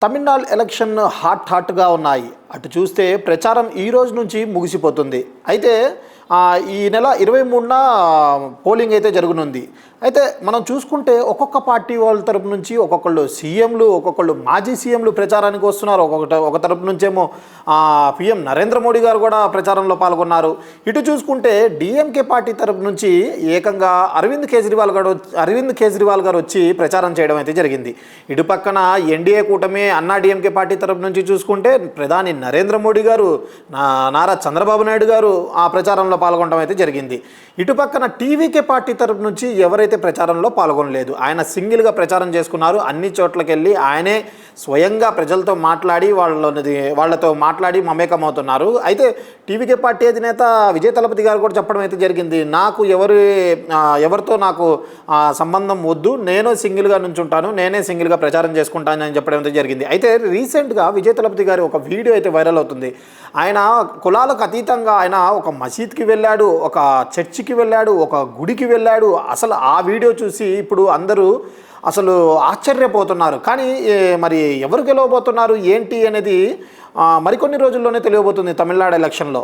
Tamil Nadu election హాట్గా ఉన్నాయి. అటు చూస్తే ప్రచారం ఈ రోజు నుంచి ముగిసిపోతుంది. అయితే ఈ నెల 23న పోలింగ్ అయితే జరగనుంది. అయితే మనం చూసుకుంటే ఒక్కొక్క పార్టీ వాళ్ళ తరపు నుంచి ఒక్కొక్కళ్ళు సీఎంలు, ఒక్కొక్కళ్ళు మాజీ సీఎంలు ప్రచారానికి వస్తున్నారు. ఒక తరపు నుంచేమో పీఎం నరేంద్ర మోడీ గారు కూడా ప్రచారంలో పాల్గొన్నారు. ఇటు చూసుకుంటే డిఎంకే పార్టీ తరపు నుంచి ఏకంగా అరవింద్ కేజ్రీవాల్ గారు వచ్చి ప్రచారం చేయడం అయితే జరిగింది. ఇటు పక్కన ఎన్డీఏ కూటమి అన్నా డిఎంకే పార్టీ తరపు నుంచి చూసుకుంటే ప్రధాని నరేంద్ర మోడీ గారు, నారా చంద్రబాబు నాయుడు గారు ఆ ప్రచారంలో పాల్గొనడం అయితే జరిగింది. ఇటు పక్కన టీవీకే పార్టీ తరపు నుంచి ఎవరైతే ప్రచారంలో పాల్గొనలేదు, ఆయన సింగిల్గా ప్రచారం చేసుకున్నారు. అన్ని చోట్లకి వెళ్ళి ఆయనే స్వయంగా ప్రజలతో మాట్లాడి వాళ్ళతో మాట్లాడి మమేకమవుతున్నారు. అయితే టీవీకే పార్టీ అధినేత విజయ్ తలపతి గారు కూడా చెప్పడం అయితే జరిగింది, నాకు ఎవరితో నాకు సంబంధం వద్దు, నేను సింగిల్గా నుంచుంటాను, నేనే సింగిల్గా ప్రచారం చేసుకుంటాను అని చెప్పడం అయితే జరిగింది. అయితే రీసెంట్గా విజయ్ తలపతి గారి ఒక వీడియో అయితే వైరల్ అవుతుంది. ఆయన కులాలకు అతీతంగా ఆయన ఒక మసీద్కి వెళ్ళాడు, ఒక చర్చికి వెళ్ళాడు, ఒక గుడికి వెళ్ళాడు. అసలు ఆ వీడియో చూసి ఇప్పుడు అందరూ అసలు ఆశ్చర్యపోతున్నారు. కానీ మరి ఎవరు గెలవబోతున్నారు ఏంటి అనేది మరికొన్ని రోజుల్లోనే తెలియబోతుంది తమిళనాడు ఎలక్షన్లో.